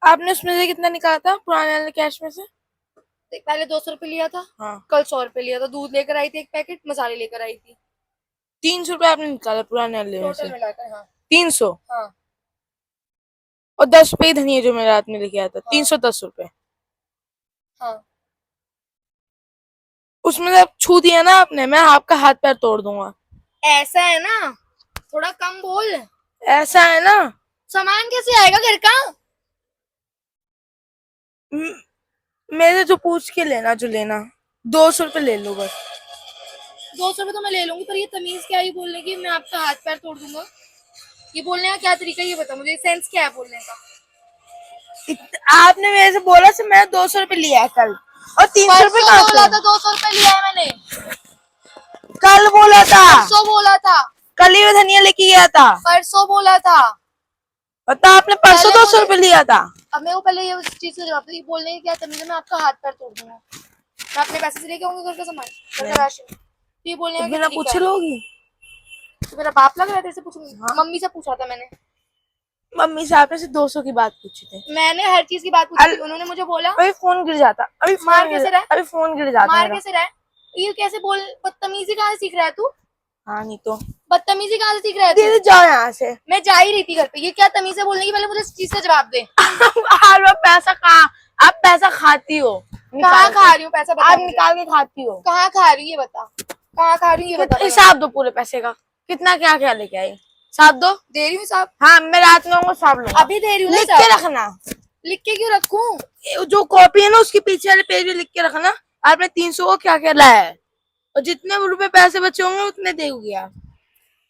Speaker 2: आपने उसमें से कितना निकाला था पुराने वाले कैश में से?
Speaker 1: देख, पहले 200 रुपए लिया था,
Speaker 2: हाँ।
Speaker 1: कल 100 रुपए लिया था। दूध लेकर आई थी, एक पैकेट मसाले लेकर आई थी।
Speaker 2: 300 रुपए आपने निकाला पुराने वाले में से?
Speaker 1: टोटल मिलाकर हाँ।
Speaker 2: 300?
Speaker 1: हाँ
Speaker 2: और 10 रुपए धनिया जो मैं रात में लेके आया था, 310 रुपए।
Speaker 1: हाँ।
Speaker 2: उसमें से छू दिया ना आपने, मैं आपका हाथ पैर तोड़ दूंगा।
Speaker 1: ऐसा है ना, थोड़ा कम बोल।
Speaker 2: ऐसा है ना।
Speaker 1: सामान कैसे आएगा घर का?
Speaker 2: मेरे जो पूछ के लेना, जो लेना 200 रुपए ले लो बस।
Speaker 1: 200 रुपए तो मैं ले लूंगी, पर ये तमीज क्या है बोलने की, मैं आपका हाथ पैर तोड़ दूंगा? ये बोलने का क्या तरीका है, ये बता मुझे, सेंस क्या है बोलने का?
Speaker 2: आपने मेरे से बोला से मैं 200 रुपए लिया है कल, और 300 रुपए
Speaker 1: परसों
Speaker 2: कहाँ
Speaker 1: बोला
Speaker 2: से?
Speaker 1: था 200 रुपए लिया है मैंने।
Speaker 2: कल बोला था।
Speaker 1: परसों बोला था।
Speaker 2: कल ही मैं धनिया लेके गया था।
Speaker 1: परसों बोला था।
Speaker 2: बता, आपने परसों 200 रुपए लिया था।
Speaker 1: अब मेरे को पहले ये उस चीज का जवाब दो, ये बोलने की क्या तमीज है, मैं आपका हाथ पैर तोड़ दूंगा। मैं अपने पैसे से लेके आऊंगी घर का सामान, घर का राशन। तो ये बोलने का क्या
Speaker 2: बिना
Speaker 1: तरीका
Speaker 2: पूछे
Speaker 1: है?
Speaker 2: लोगी?
Speaker 1: तो मेरा बाप लग रहा है तेरे से पूछूंगी?
Speaker 2: हाँ।
Speaker 1: मम्मी से पूछा था मैंने।
Speaker 2: मम्मी से आपने से 200 की बात पूछी थी।
Speaker 1: मैंने हर चीज की बात पूछी थी, उन्होंने मुझे बोला।
Speaker 2: अभी फोन गिर जाता, अभी
Speaker 1: मार कैसे रहा है?
Speaker 2: अभी फोन गिर जाता
Speaker 1: मार
Speaker 2: मेरा।
Speaker 1: कैसे रहा है? ये कैसे बोल, बदतमीजी कहाँ से सीख रहा है तू?
Speaker 2: हाँ नहीं तो
Speaker 1: बदतमीजी कहाँ से सीख रहा है
Speaker 2: दीदी,
Speaker 1: तू?
Speaker 2: जाओ यहाँ से।
Speaker 1: मैं जा ही रही थी घर पे, ये क्या तमीज है बोलने की? पहले मुझे इस चीज का जवाब दे।
Speaker 2: हर बार पैसा कहाँ? आप पैसा खाती हो?
Speaker 1: कहाँ खा रही हूँ पैसा, बता
Speaker 2: आप
Speaker 1: मुझे।
Speaker 2: निकाल के खाती हो?
Speaker 1: कहाँ खा रही हूँ ये बता, कहाँ खा रही हूँ ये बता।
Speaker 2: हिसाब दो पूरे पैसे का, कितना क्या क्या लेके आई, साथ दो।
Speaker 1: दे रही हूँ साहब।
Speaker 2: हाँ, मैं रात में आऊंगा, साहब लूंगा।
Speaker 1: अभी दे रही हूँ ना
Speaker 2: लिख के
Speaker 1: साहब।
Speaker 2: रखना।
Speaker 1: लिख के क्यों रखूं?
Speaker 2: जो कॉपी है ना, उसके पीछे वाले पेज में लिख के रखना आपने 300 को क्या क्या लाया है, और जितने रुपए पैसे बचे होंगे उतने दोगे आप।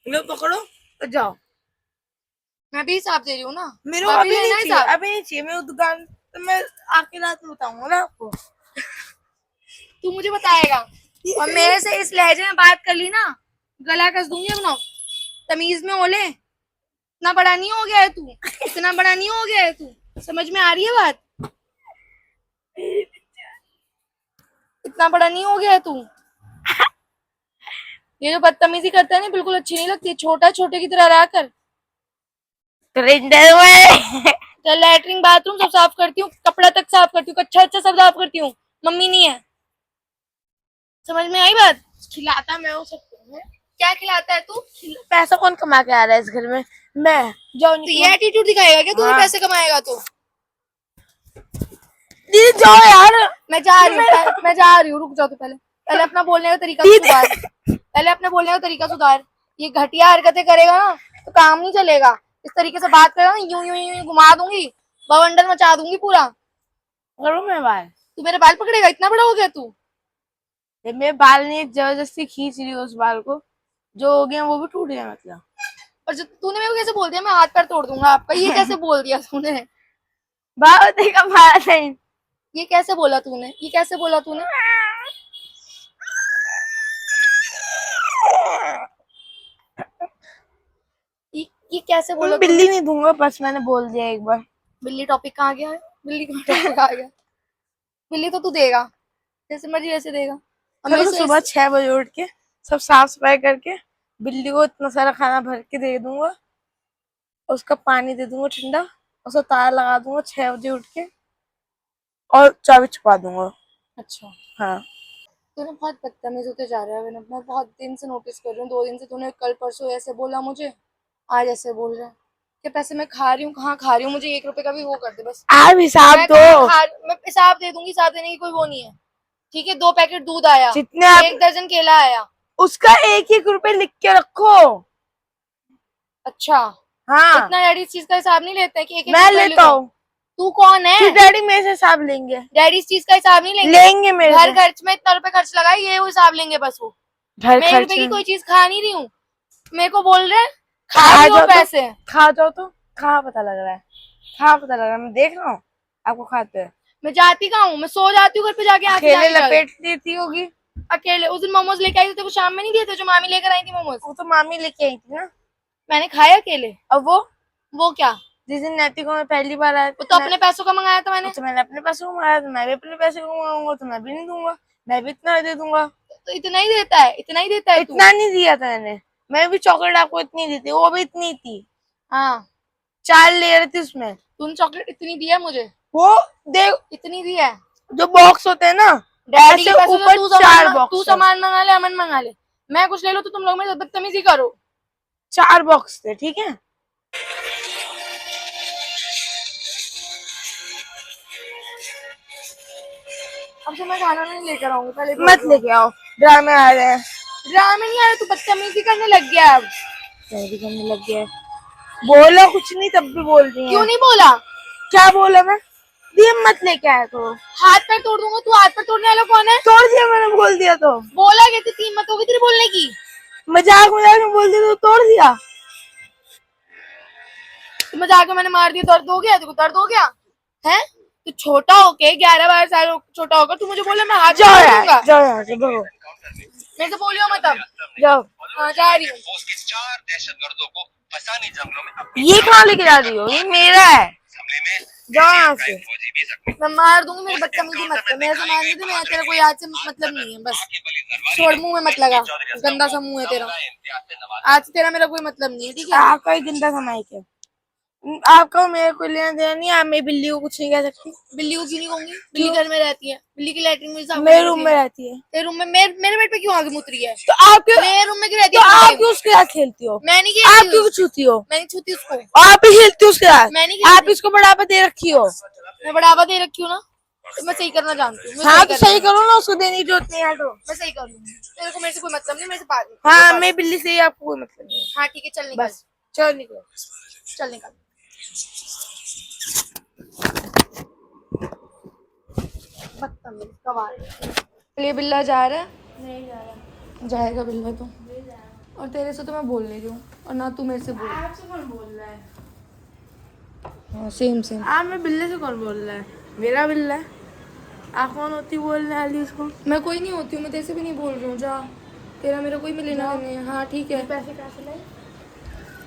Speaker 2: लो पकड़ो तो जाओ।
Speaker 1: मैं भी हिसाब दे रही हूँ ना,
Speaker 2: मेरे को
Speaker 1: अभी
Speaker 2: अभी
Speaker 1: लेना
Speaker 2: नहीं
Speaker 1: है
Speaker 2: चाहिए,
Speaker 1: हिसाब।
Speaker 2: अभी नहीं चाहिए। मैं दुकान तो मैं आके रात में बताऊंगा ना आपको।
Speaker 1: तू मुझे बताएगा, और मेरे से इस लहजे में बात कर ली ना, गला कस दूंगी अपना। तमीज में ओले, इतना बड़ा नहीं हो गया है तू, इतना बड़ा नहीं हो गया है तू, समझ में आ रही है बात? इतना बड़ा नहीं हो गया है तू। ये जो बदतमीजी करता है ना, बिल्कुल अच्छी नहीं लगती। छोटा छोटे की तरह रहा कर।
Speaker 2: ट्रेंडर हुए।
Speaker 1: तो लैट्रिन बाथरूम सब साफ करती हूँ, कपड़ा तक साफ करती हूँ, अच्छा अच्छा सब साफ करती हूँ। मम्मी नहीं है, समझ में आई बात?
Speaker 2: खिलाता मैं हूँ सबको।
Speaker 1: क्या खिलाता है तू?
Speaker 2: पैसा कौन कमा के आ रहा है इस घर में? मैं जाओ
Speaker 1: तो ये एटीट्यूड दिखाएगा क्या तू?
Speaker 2: हाँ।
Speaker 1: पैसे कमाएगा तो?
Speaker 2: दीदी जाओ यार।
Speaker 1: मैं जा रही हूँ, मैं जा रही हूँ, रुक जाओ। तो पहले पहले अपना बोलने का तरीका सुधार, पहले अपने बोलने का तरीका सुधार। ये घटिया हरकतें करेगा ना तो काम नहीं चलेगा। इस तरीके से बात करेगा ना, यूं यूं यूं यूं घुमा दूंगी, बवंडर मचा दूंगी पूरा।
Speaker 2: करो मैं बाल।
Speaker 1: तू मेरे बाल पकड़ेगा? इतना बड़ा हो गया तू।
Speaker 2: मैं बाल नहीं जबरदस्ती खींच रही हूँ उस बाल को, जो हो गया वो भी टूट गया मतलब।
Speaker 1: और जो तूने मेरे को कैसे बोल दिया मैं हाथ पैर तोड़ दूंगा आपका, ये कैसे बोल दिया तूने?
Speaker 2: बाल देखा मारा नहीं।
Speaker 1: ये कैसे बोला तूने? ये कैसे बोला तूने? ये कैसे बोला
Speaker 2: मैं
Speaker 1: तूने?
Speaker 2: बिल्ली नहीं दूंगा, बस मैंने बोल दिया एक बार।
Speaker 1: बिल्ली टॉपिक कहाँ गया है? बिल्ली का टॉपिक आ गया। बिल्ली तो तू देगा, जैसे मर्जी वैसे देगा। और
Speaker 2: मैं
Speaker 1: मेरे
Speaker 2: तो
Speaker 1: से
Speaker 2: सुबह 6 बजे उठ के सब साफ सफाई करके बिल्ली को इतना सारा खाना भर के दे दूंगा, उसका पानी दे दूंगा ठंडा, उसका तार लगा दूंगा 6 बजे उठ के, और चाबी छुपा दूंगा।
Speaker 1: अच्छा,
Speaker 2: हाँ
Speaker 1: तूने बहुत बदतमीज होते जा रहा है। मैं बहुत दिन से नोटिस कर रही हूँ, 2 दिन से तूने कल परसों ऐसे बोला मुझे, आज ऐसे बोल रहा है कि पैसे मैं खा रही हूँ। कहाँ खा रही हूँ? मुझे 1 रुपए का भी वो कर दे बस।
Speaker 2: आप हिसाब
Speaker 1: मैं
Speaker 2: दो।
Speaker 1: कहाँ खा, मैं हिसाब दे दूंगी, हिसाब देने की कोई वो नहीं है। ठीक है, 2 पैकेट दूध आया,
Speaker 2: जितने आप
Speaker 1: 1 दर्जन केला आया।
Speaker 2: उसका 1-1 रुपए लिख के रखो।
Speaker 1: अच्छा,
Speaker 2: हाँ
Speaker 1: इतना डैडी इस चीज का हिसाब नहीं लेते हैं कि एक एक
Speaker 2: मैं
Speaker 1: रुपए
Speaker 2: लेता
Speaker 1: लिखो?
Speaker 2: हूँ।
Speaker 1: तू कौन है?
Speaker 2: फिर डैडी मेरे से हिसाब लेंगे।
Speaker 1: डैडी इस चीज का हिसाब नहीं लेंगे।
Speaker 2: लेंगे मेरे
Speaker 1: घर
Speaker 2: से।
Speaker 1: खर्च में इतना रुपए खर्च लगाई, ये वो हिसाब लेंगे बस वो।
Speaker 2: घर
Speaker 1: मैं 1
Speaker 2: खर्च
Speaker 1: रुपए की
Speaker 2: में
Speaker 1: कोई चीज खा नहीं रही हूँ, मेरे को बोल रहे हैं खा
Speaker 2: खा
Speaker 1: रही हो
Speaker 2: जाओ तो
Speaker 1: पैसे।
Speaker 2: खा जाओ तो कहाँ पता लग रहा है? कहाँ पता लग रहा है? मैं देख रहा हूँ आपको खाते हैं।
Speaker 1: मैं जाती कहाँ हूँ? मैं सो जाती हूँ घर पे जाके, आके
Speaker 2: अकेले
Speaker 1: जाके जाके।
Speaker 2: लपेट देती होगी।
Speaker 1: अकेले उस दिन मोमोज लेके आई थी, तेरे को शाम में नहीं दिए थे जो मामी लेकर आई थी मोमोज?
Speaker 2: वो तो मामी लेके आई थी ना।
Speaker 1: मैंने खाए अकेले।
Speaker 2: अब
Speaker 1: वो क्या?
Speaker 2: जिस दिन नैतिक को मैं पहली बार आया
Speaker 1: वो तो अपने पैसों का मंगाया था मैंने।
Speaker 2: तो मैंने अपने पैसे को मंगाया, तो मैं भी अपने पैसे को मंगाऊंगा, तो मैं भी नहीं दूंगा, मैं भी इतना दे दूंगा।
Speaker 1: तो इतना ही देता है, इतना ही देता है तू?
Speaker 2: इतना नहीं दिया था मैं भी चॉकलेट आपको इतनी दी थी, वो भी इतनी थी।
Speaker 1: हाँ,
Speaker 2: 4 लेयर थी उसमें।
Speaker 1: तूने चॉकलेट इतनी दी है मुझे?
Speaker 2: वो देख,
Speaker 1: इतनी दी है?
Speaker 2: जो बॉक्स होते हैं ना,
Speaker 1: डैडी के
Speaker 2: ऐसे
Speaker 1: पैसों से
Speaker 2: ऊपर
Speaker 1: तू
Speaker 2: 4
Speaker 1: तू
Speaker 2: बॉक्स,
Speaker 1: सामान मंगा ले, अमन मंगा ले। मैं कुछ ले लो तो तुम लोग मेरे बदतमीजी करो।
Speaker 2: 4 बॉक्स थे, ठीक है।
Speaker 1: अब से मैं खाना नहीं लेकर आऊंगी, पहले बोल
Speaker 2: मत
Speaker 1: रही हूँ।
Speaker 2: लेके आओ, ड्रामे आ रहे हैं।
Speaker 1: ड्रामे नहीं आ रहे, तू बदतमीजी करने लग गया अब।
Speaker 2: भी करने लग गया है। बोला कुछ नहीं तब भी बोल रही
Speaker 1: क्यों
Speaker 2: है।
Speaker 1: नहीं बोला?
Speaker 2: क्या बोला मैं? दिए मत लेके आया तो
Speaker 1: हाथ पैर तोड़ दूंगा। तू हाथ पैर तोड़ने वाला कौन है?
Speaker 2: तोड़ दिया, मैंने बोल दिया तो।
Speaker 1: बोला कि तेरी हिम्मत होगी तेरी बोलने की?
Speaker 2: मजाक मजाक में बोल दिया तो तोड़ दिया।
Speaker 1: तो मजाक में मैंने मार दिया, दर्द हो गया? तेरे को दर्द हो गया है? तू छोटा होके 11-12 साल छोटा होकर तू मुझे बोला मैं हाथ
Speaker 2: जाओ
Speaker 1: तोड़
Speaker 2: यार,
Speaker 1: दूंगा?
Speaker 2: जाओ यहाँ से, भागो
Speaker 1: मेरे से बोलियो मत अब।
Speaker 2: जाओ।
Speaker 1: हाँ, जा रही हूँ।
Speaker 2: ये कहाँ लेके जा रही हो? ये मेरा है, जाओ यहाँ से।
Speaker 1: मैं मार दूंगी, मेरी बदतमीजी मत कर। मेरे से मार दी थी, मैं तेरा कोई आज से मतलब नहीं है, बस छोड़, मुंह में मत लगा, गंदा सा मुंह है तेरा। आज से तेरा मेरा कोई मतलब नहीं है, ठीक है?
Speaker 2: आपका ही गंदा समय क्या? आपका मेरे को लेना देना नहीं, आप मेरी बिल्ली को कुछ नहीं कह सकती।
Speaker 1: बिल्ली को क्यों नहीं कहूंगी? बिल्ली घर में रहती है, बिल्ली की लैट्रिन मेरे सामने
Speaker 2: मेरे रूम में रहती है।
Speaker 1: तेरे रूम में? मेरे बेड पे क्यों आगे मुत रही है?
Speaker 2: तो आप क्यों,
Speaker 1: मेरे रूम में क्यों रहती
Speaker 2: तो
Speaker 1: है?
Speaker 2: आप क्यों उसके साथ खेलती हो?
Speaker 1: मैं नहीं
Speaker 2: आप
Speaker 1: खेलती
Speaker 2: क्यों
Speaker 1: हूँ।
Speaker 2: छूती हो?
Speaker 1: मैं नहीं छूती उसको।
Speaker 2: आप ही खेलती हो उसके साथ।
Speaker 1: मैं नहीं
Speaker 2: आप
Speaker 1: खेलती।
Speaker 2: इसको बढ़ावा दे रखी हो।
Speaker 1: मैं बढ़ावा दे रखी हूँ ना, तो मैं सही करना जानती हूँ।
Speaker 2: हाँ तो सही करो ना, उसको देने की जरूरत नहीं है तो।
Speaker 1: मैं सही कर लूंगी, तेरे को मेरे से कोई मतलब नहीं, मेरे से बात नहीं।
Speaker 2: हाँ मैं बिल्ली से ही आपको कोई मतलब नहीं है।
Speaker 1: हाँ ठीक है, चल निकल,
Speaker 2: बस चलो निकलो।
Speaker 1: चल निकल। बदतमीज गवार। चलिए, बिल्ला जा रहा है?
Speaker 2: नहीं जा रहा।
Speaker 1: जाएगा बिल्ला तो। और तेरे से तो मैं बोल नहीं रही हूँ, और ना तू मेरे से बोल।
Speaker 2: आपसे कौन बोल रहा है?
Speaker 1: हाँ सेम सेम।
Speaker 2: आप मैं बिल्ले से कौन बोल रहा है? मेरा बिल्ला है। आप कौन होती बोलने वाली उसको?
Speaker 1: मैं कोई नहीं होती हूँ, मैं तेरे से भी नहीं बोल रही हूँ, जा। तेरा मेरा कोई में लेना देना है। हाँ ठीक है।
Speaker 2: पैसे कहाँ से लाए?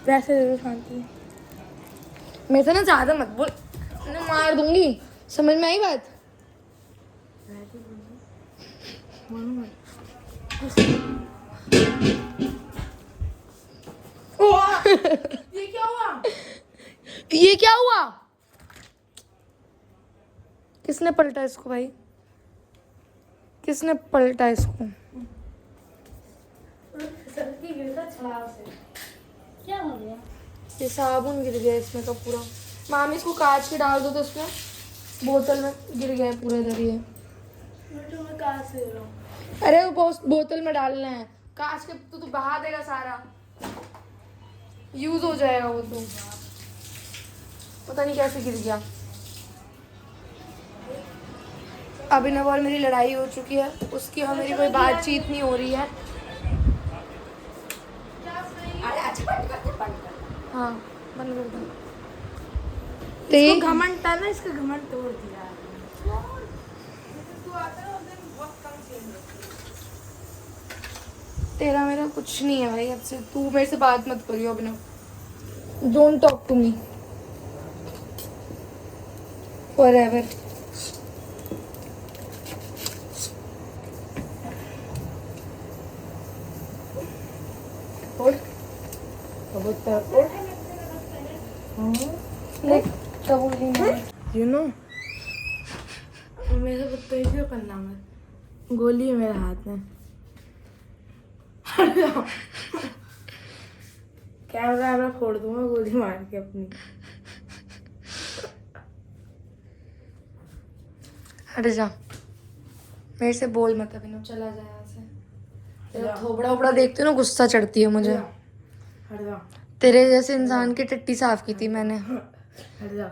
Speaker 2: पैसे दे दो शांति।
Speaker 1: मेरे से ना ज़्यादा मत बोल, मैं मार दूंगी। समझ में आई बात?
Speaker 2: ये क्या हुआ?
Speaker 1: ये क्या हुआ? किसने पलटा इसको भाई? किसने पलटा इसको?
Speaker 3: क्या हो गया?
Speaker 1: ये साबुन गिर गया इसमें का पूरा। मामी इसको कांच के डाल दो तो उसमें बोतल में गिर गया है पूरा इधर ये।
Speaker 2: मैं कहाँ से ले रहा हूँ?
Speaker 1: अरे वो बोतल में डालना है, कांच के तो तू बहा देगा सारा, यूज हो जाएगा वो तो। पता नहीं कैसे गिर गया। अभिनव और मेरी लड़ाई हो चुकी है, उसकी और मेरी कोई बातचीत नहीं हो रही है। हाँ बंद कर दो।
Speaker 2: इसको घमंड था ना, इसका घमंड तोड़ दिया आपने। तू आता है उस दिन बहुत कम चेंज
Speaker 1: तेरा मेरा कुछ नहीं है भाई, अब से तू मेरे से बात मत करियो Abhinav. Don't talk to me forever.
Speaker 2: You know मेरे बदतमीजी करना मत। गोली है मेरे हाथ में। कैमरा मैं फोड़ दूंगा गोली मार के अपनी।
Speaker 1: हट जा, मेरे से बोल मत अभिनव, चला जा यहाँ से। तेरा थोबड़ा उपड़ा देखती हूँ ना, गुस्सा चढ़ती है मुझे।
Speaker 2: हट जा,
Speaker 1: तेरे जैसे इंसान की टट्टी साफ की थी मैंने
Speaker 2: हट जा।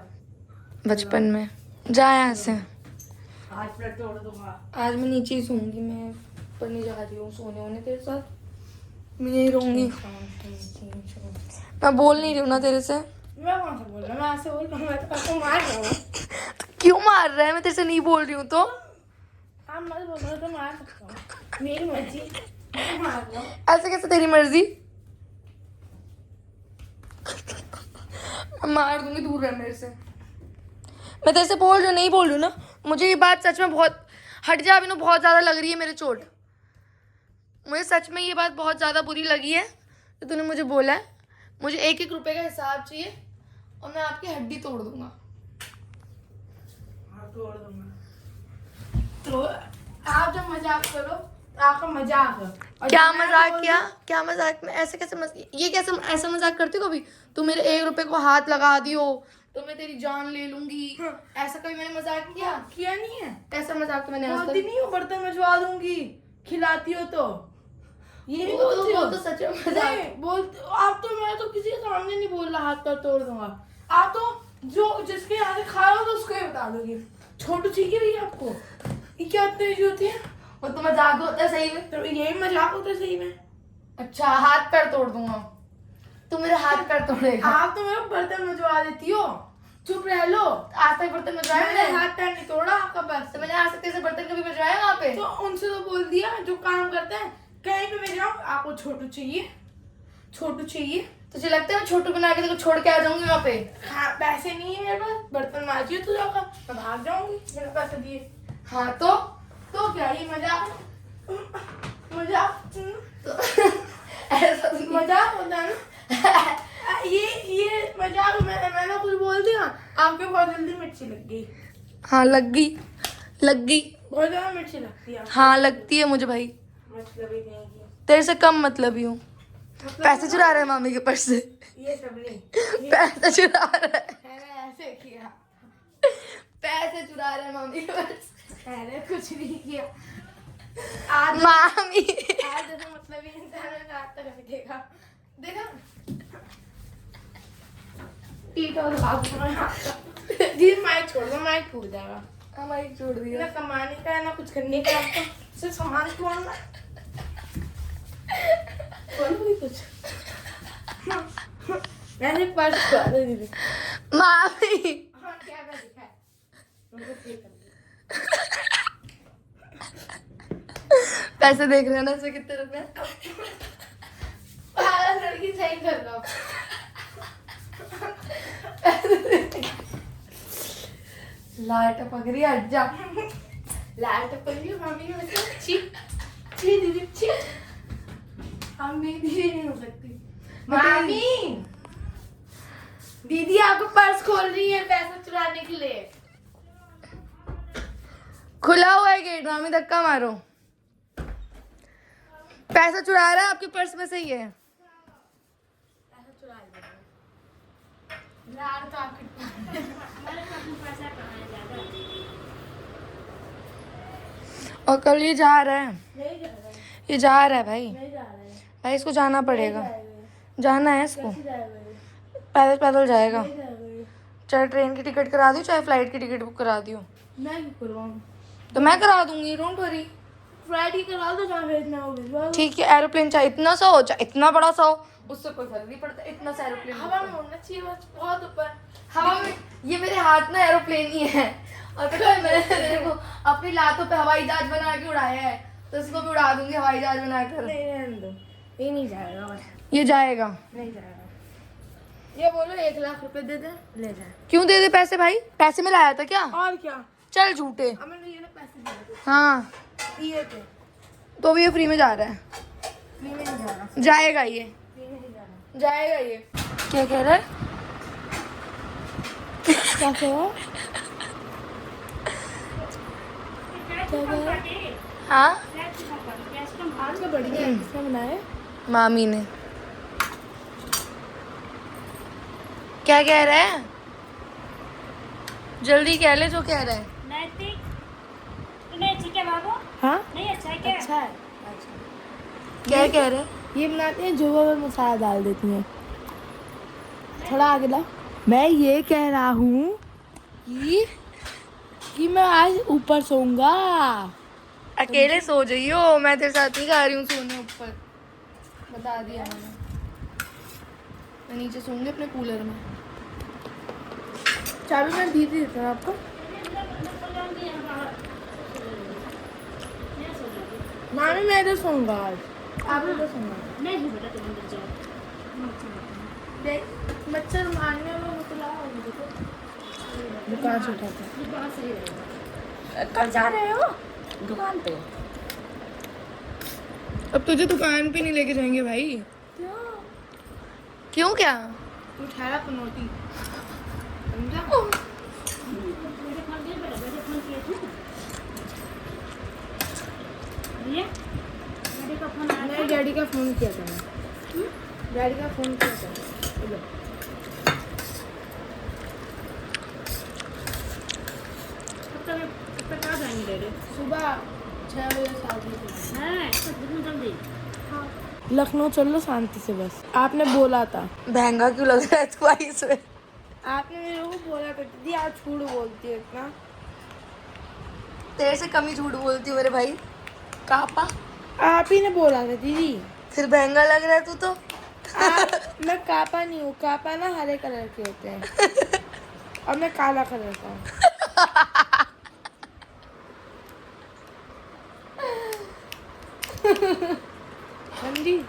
Speaker 1: बचपन में। जा यहाँ से।
Speaker 2: हाथ पे तोड़ दूंगा।
Speaker 1: आज मैं नीचे ही सोऊंगी, मैं ऊपर नहीं जा रही हूँ सोने होने तेरे साथ। मैं यहीं रहूंगी। मैं बोल नहीं रही हूँ ना तेरे से।
Speaker 2: मैं कौन सा बोल रहा हूँ? मैं ऐसे बोल रहा हूँ, मैं तो आपको मार रहा हूँ।
Speaker 1: तो क्यों मार रहा है? मैं तेरे से नहीं बोल रही हूँ तो।
Speaker 2: आप मत बोल रहे हो तो मार सकता हूँ, मेरी मर्जी। मैं मार रहा हूँ।
Speaker 1: ऐसे कैसे तेरी मर्जी? मैं मार दूंगी, दूर रह मेरे से। मैं तेरे से बोल रही हूँ, नहीं बोल रही हूँ ना। मुझे ये बात सच में बहुत, हट जा अभी ना, बहुत ज़्यादा लग रही है मेरे चोट। मुझे सच में ये बात बहुत ज़्यादा बुरी लगी है तो तूने मुझे बोला है। मुझे 1-1 रुपए का हिसाब चाहिए और मैं आपकी हड्डी तोड़ दूंगा।
Speaker 2: हाँ तोड़ दूंगा। तो आप जब मजाक करो तो आपका मजाक है। और
Speaker 1: क्या
Speaker 2: जब मैं
Speaker 1: मजाक
Speaker 2: बोल
Speaker 1: किया? क्या मजाक में? ऐसे कैसे ये कैसे ऐसा मजाक करती हो कभी? तू मेरे 1 रुपए को हाथ लगा दियो तो मैं तेरी जान ले लूंगी। ऐसा कभी मैंने मजाक किया?
Speaker 2: किया नहीं है।
Speaker 1: ऐसा मजाक तो मैंने आज
Speaker 2: बोलती
Speaker 1: तक।
Speaker 2: नहीं हो बर्तन मजवा दूंगी, खिलाती हो तो। ये नहीं बोलती
Speaker 1: वो
Speaker 2: हो।
Speaker 1: तो सच में मजाक।
Speaker 2: नहीं बोलते आप तो। मैं तो किसी के सामने नहीं बोल रहा हाथ पर तोड़ दूंगा। आप तो जो जिसके यहाँ से खा रहा हो तो उसको ही बता दोगे। छोटू चाहिए भैया आपको? ये क्या तेजी होती है?
Speaker 1: वो तो मजाक होता है सही में।
Speaker 2: तो यही मजाक होता है सही में।
Speaker 1: अच्छा हाथ पैर तोड़ दूंगा, तू मेरे हाथ पैर तोड़ेगा।
Speaker 2: आप तो मेरा बर्तन मजवा देती हो। चुप रह लो।
Speaker 1: आज तक बर्तन मजवाया
Speaker 2: मैंने
Speaker 1: मैंने?
Speaker 2: हाथ पैर नहीं तोड़ा आपका बस।
Speaker 1: तो मैंने आज तक तेरे से बर्तन कभी मजवाया वहाँ पे?
Speaker 2: तो उनसे तो बोल दिया जो काम करते हैं। कहीं पे मैं जाऊँ आपको छोटू चाहिए, छोटू चाहिए।
Speaker 1: तुझे लगता है मैं छोटू बना के तेरे को छोड़ के आ जाऊंगी वहाँ पे?
Speaker 2: हाँ पैसे नहीं है मेरे पास, बर्तन मांझिए तो जाकर मैं भाग जाऊंगी मेरे पैसे दिए।
Speaker 1: हाँ तो
Speaker 2: क्या ये मजाक? मजाक
Speaker 1: ऐसा तो
Speaker 2: मजाक होता है ना। ये मजाक। मैंने कुछ बोल दिया आपके बहुत जल्दी मिर्ची लग गई।
Speaker 1: हाँ लग गई, लग गई।
Speaker 2: बहुत ज्यादा मिर्ची लगती है।
Speaker 1: हाँ लगती है मुझे भाई,
Speaker 2: मतलब ही नहीं की।
Speaker 1: तेरे से कम मतलब ही हूँ। पैसे चुरा रहा है मामी के पर्स से।
Speaker 2: ये सब नहीं।
Speaker 1: पैसे चुरा रहा है,
Speaker 2: मैंने ऐसे किया।
Speaker 1: पैसे चुरा रहा है मामी के पर्स से।
Speaker 2: मैंने कुछ नहीं किया। आज
Speaker 1: मामी
Speaker 2: जैसे मतलब ही इंसान ने आज तक अभी देखा देखा
Speaker 1: पीट और भाग।
Speaker 2: जी माइक छोड़ दो, माइक टूट जाएगा।
Speaker 1: हमारी छोड़ दिया।
Speaker 2: ना कमाने का है ना कुछ करने का, आपको सिर्फ सामान छोड़ना। बोलो भी कुछ। मैंने पर्स छोड़ा दीदी।
Speaker 1: मामी
Speaker 2: हाँ क्या कर दिखाए
Speaker 1: पैसे देख रहे हैं ना इसमें कितने रुपए हैं?
Speaker 2: लड़की सही कर रहा हूँ
Speaker 1: लाइट टपक रही है, हट जा।
Speaker 2: लाल टपक रही है मामी में मतलब छी छी दीदी छी हम मेरी दीदी नहीं हो सकती मामी दीदी आपको पर्स खोल रही है पैसा चुराने के लिए
Speaker 1: खुला हुआ है गेट, मामी धक्का मारो। पैसा चुरा रहा है आपके पर्स में से ही है।
Speaker 2: पैसा चुरा लिया लाड़ तो आपके
Speaker 3: हमारे पास में पैसा कहाँ है ज्यादा?
Speaker 1: और कल ये जा रहा है,
Speaker 2: नहीं जा रहा है
Speaker 1: ये जा रहा है भाई।
Speaker 2: नहीं जा रहा है
Speaker 1: भाई इसको जाना पड़ेगा,
Speaker 2: जाएगा
Speaker 1: जाना है इसको।
Speaker 2: कैसे जाएगा ये?
Speaker 1: पैदल पैदल जाएगा।
Speaker 2: नहीं जाएगा ये।
Speaker 1: चाहे ट्रेन की टिकट करा दूँ, चाहे फ्लाइट की टिकट बुक करा दूँ,
Speaker 2: मैं क्यों करवाऊँ
Speaker 1: तो मैं करा दूंगी, डोंट वरी।
Speaker 2: फ्लाइट ही करा दो जहाँ भेजना हो भिजवा दो
Speaker 1: ठीक है, एरोप्लेन चाहे इतना सा हो चाहे इतना बड़ा सा हो, उससे कोई फर्क नहीं पड़ता। इतना सा एरोप्लेन
Speaker 2: हवा में उड़ना चाहिए बस बहुत ऊपर
Speaker 1: हवा में, ये मेरे हाथ में एरोप्लेन ही है और पता है मैंने देखो अपनी लातों पे हवाई जहाज बना के उड़ाया है, तो इसको भी उड़ा दूंगी हवाई जहाज बनाकर।
Speaker 2: नहीं रहने दो ये नहीं जाएगा बस
Speaker 1: ये जाएगा।
Speaker 2: नहीं जाएगा ये बोलो 1 लाख रुपए दे दे ले जाए
Speaker 1: क्यों दे दे पैसे भाई? पैसे में लाया था क्या?
Speaker 2: और क्या
Speaker 1: चल झूठे।
Speaker 2: अब मैंने ये ना पैसे दिए
Speaker 1: हाँ
Speaker 2: थे दिए थे
Speaker 1: तो भी ये फ्री में जा रहा है।
Speaker 2: फ्री में नहीं जाना
Speaker 1: जाएगा ये,
Speaker 2: फ्री में नहीं जाना
Speaker 1: जाएगा ये। क्या कह रहा है?
Speaker 2: क्या कहा
Speaker 1: हाँ
Speaker 2: आज का बढ़िया किसने बनाए
Speaker 1: मामी ने। क्या कह रहा है? जल्दी कह ले जो कह रहा है।
Speaker 3: नैतिक तो नहीं ठीक है बाबू,
Speaker 2: हाँ
Speaker 3: नहीं अच्छा है क्या?
Speaker 2: अच्छा है
Speaker 1: क्या कह रहे हैं?
Speaker 2: ये बनाते हैं जो वो मसाला डाल देती हैं थोड़ा आगे लाओ मैं ये कह रहा हूँ कि मैं आज ऊपर सोऊंगा
Speaker 1: अकेले सो जाइयो, मैं तेरे साथ नहीं जा रही हूँ सोने ऊपर, बता दिया मैंने। मैं नीचे सोऊंगी अपने कूलर में।
Speaker 2: चाबी मैं दी थी था आपको मामी मैं इधर सोऊंगा आज आप इधर सोऊंगा
Speaker 3: नहीं बेटा तुम अंदर जाओ।
Speaker 2: देख मच्छर मारने में मतलब दुकान से उठाता
Speaker 3: ये बहुत सही रहेगा।
Speaker 2: कब जा रहे हो
Speaker 3: दुकान पे
Speaker 1: अब तुझे दुकान पे नहीं लेके जाएंगे भाई।
Speaker 2: क्यों
Speaker 1: क्यों क्या?
Speaker 2: तू ठहरा पनौती समझा
Speaker 3: मेरे फोन दे बेटा, मेरे फोन किए थे भैया, मेरे का फोन आया
Speaker 2: मेरे डैडी का फोन किया था मैं डैडी का फोन किया था लो।
Speaker 3: कब तक आ जाएंगे डैडी?
Speaker 2: सुबह 6 बजे शादी थी
Speaker 3: है तो कितनी जल्दी?
Speaker 2: लखनऊ चल लो शांति से बस आपने बोला था
Speaker 1: महंगा क्यों लग रहा है तू आई इसमें?
Speaker 2: आपने मेरे को बोला था दीदी आप झूठ बोलती है इतना
Speaker 1: तेरे से कम ही झूठ बोलती हूँ मेरे भाई। कापा
Speaker 2: आप ही ने बोला था दीदी
Speaker 1: फिर महंगा लग रहा है तू तो।
Speaker 2: मैं कापा नहीं हूँ कापा ना हरे कलर के होते हैं और मैं काला कलर का हूँ समझी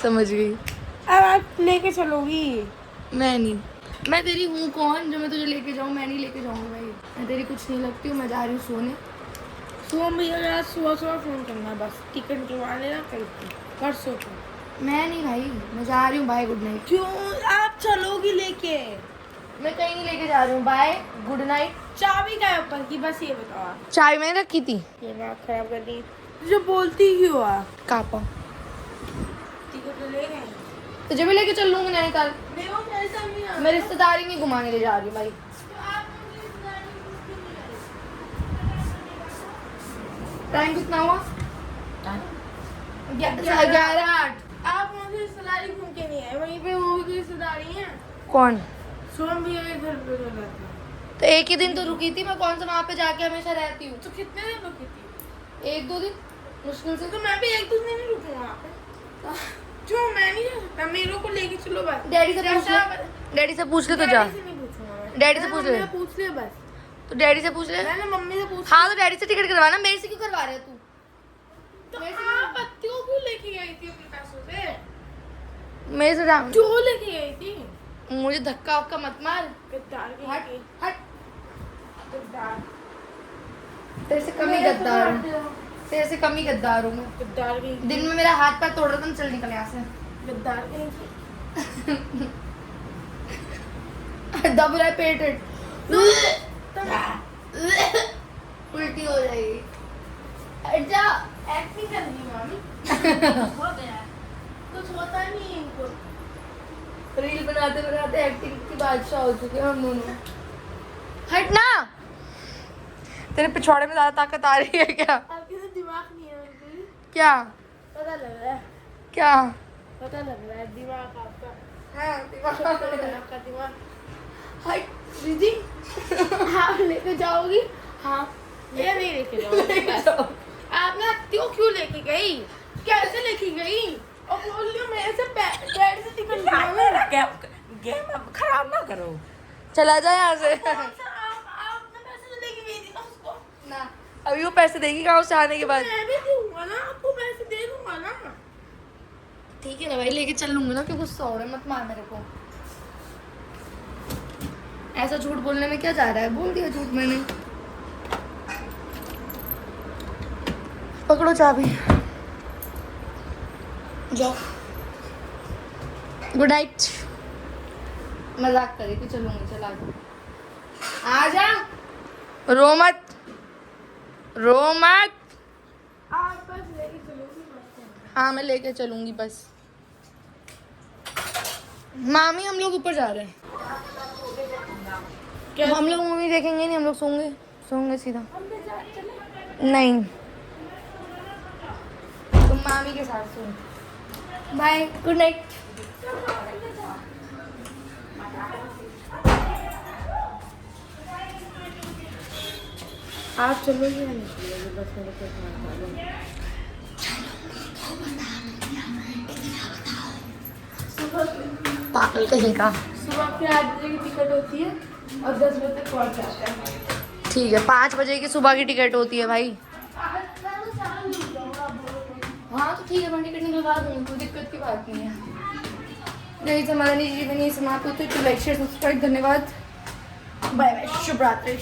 Speaker 1: समझ गई।
Speaker 2: अब आप लेके चलोगी
Speaker 1: मैं नहीं, मैं तेरी हूँ कौन जो मैं तुझे लेके जाऊँ? मैं नहीं लेके जाऊँगी भाई, मैं तेरी कुछ नहीं लगती हूँ। मैं जा रही हूँ सोने।
Speaker 2: सुबह भैया आज सुबह सुबह फ़ोन करना बस टिकट करवा लेना कल परसों को
Speaker 1: मैं नहीं भाई, मैं जा रही हूँ। Bye good night.
Speaker 2: क्यों आप चलोगी लेके
Speaker 1: मैं कहीं नहीं लेके जा रही हूँ। Bye good night.
Speaker 2: चाबी का है ऊपर की बस ये बताओ आप
Speaker 1: चाय मैंने रखी थी।
Speaker 2: ये बात खराब कर दी जो बोलती क्यों आ
Speaker 1: कापा
Speaker 2: टिकट तो ले गए
Speaker 1: तुझे भी लेके चल लूंगी नैनीताल।
Speaker 2: नहीं वो ऐसा नहीं आ
Speaker 1: मैं रिश्तेदारी नहीं घुमाने ले जा रही हूँ भाई। टाइम कितना हुआ? 11:08।
Speaker 2: आप मुझे रिश्तेदारी घूम के नहीं आए वहीं पे वो भी रिश्तेदारी है
Speaker 1: कौन?
Speaker 2: सोम भैया के घर पे रहता है
Speaker 1: तो एक ही दिन तो रुकी थी मैं, कौन सा वहाँ पे जाके हमेशा रहती हूँ।
Speaker 2: तो कितने दिन रुकी थी
Speaker 1: 1-2 दिन मुश्किल से।
Speaker 2: तो मैं भी 1-2 दिन नहीं रुकूंगा क्यों मैं नहीं जा सकता मेरे को लेके चलो बस
Speaker 1: डैडी से पूछ ले, डैडी से पूछ ले तो जा।
Speaker 2: डैडी से नहीं पूछूंगा मैं
Speaker 1: डैडी से पूछ ले।
Speaker 2: पूछ लिया बस।
Speaker 1: तो डैडी से पूछ ले।
Speaker 2: मैंने मम्मी से पूछ।
Speaker 1: हाँ तो डैडी से टिकट करवाना, मेरे से क्यों करवा रहे हो तू?
Speaker 2: तो आप पत्तियों क्यों लेके गई थी अपने पैसों से?
Speaker 1: मेरे से डाल।
Speaker 2: क्यों लेके गई थी?
Speaker 1: मुझे धक्का वक्का मत मार।
Speaker 2: गद्दार की
Speaker 1: हट
Speaker 2: लड़की।
Speaker 1: हट।
Speaker 2: गद्दार।
Speaker 1: तेरे से कम ही गद्दार हूँ। तेरे से कम ही गद्दार हूँ मैं।
Speaker 2: गद्दार की।
Speaker 1: दिन में मेरा हाथ पैर तोड़ रहा था, चल निकल यहाँ से।
Speaker 2: गद्दार की।
Speaker 1: दब रहा है पेट। उल्टी हो जाएगी। अच्छा
Speaker 2: एक्टिंग कर रही है मामी।
Speaker 3: हो गया।
Speaker 2: कुछ होता नहीं है इनको।
Speaker 1: रील बनाते बनाते एक्टिंग की बादशाह हो चुके हैं हम दोनों। हट ना। तेरे पिछवाड़े में ज्यादा ताकत आ रही है क्या?
Speaker 2: आपके तो दिमाग नहीं है बिल्कुल।
Speaker 1: क्या
Speaker 2: पता लग रहा है।
Speaker 1: क्या?
Speaker 2: पता लग रहा है दिमाग आपका।
Speaker 1: हाँ दिमाग।
Speaker 2: आपका दिमाग।
Speaker 1: हट
Speaker 2: दीदी आप लेके जाओगी? हाँ। ये नहीं लेके जाओगी बस। आपने क्यों लेके गई? कैसे लेके गई? और बोल रही हूँ मेरे से डैड से टिकट
Speaker 3: मेरा गेम अब खराब ना करो।
Speaker 1: चला जा यहाँ से।
Speaker 2: आपने पैसे तो लेके गई थी ना उसको।
Speaker 1: ना अभी वो पैसे देगी गाँव से आने के बाद।
Speaker 2: मैं भी दूंगा ना आपको, पैसे दे दूंगा ना।
Speaker 1: ठीक है ना भाई, लेके चल लूंगी ना, क्यों गुस्सा हो रहा है? मत मार मेरे को। ऐसा झूठ बोलने में क्या जा रहा है? बोल दिया झूठ मैंने। पकड़ो चाबी, जाओ। Good night. मजाक करी थी, चलूंगी, चला जाओ। आजा, रो मत, रो मत।
Speaker 2: आप बस लेके चलोगी बस।
Speaker 1: हाँ मैं लेके चलूंगी बस। मामी हम लोग ऊपर जा रहे हैं। हम लोग मूवी देखेंगे नहीं, हम लोग सोंगे सीधा। नहीं तुम मामी के साथ सो। Bye, good night.
Speaker 2: आप चलोगे या नहीं चलोगे? बस मेरे को इतना बता दो।
Speaker 1: पागल कहीं का।
Speaker 2: सुबह के 8 बजे की टिकट होती है और 10 बजे तक पहुंच जाता है।
Speaker 1: ठीक है, 5 बजे की सुबह की टिकट होती है भाई। हाँ तो ठीक है, मैं टिकट निकलवा दूँगी, कोई दिक्कत की बात नहीं है। यही से हमारा निजी जीवन यही समाप्त होती है। तो लाइक शेयर सब्सक्राइब, धन्यवाद, बाय बाय, शुभ रात्रि।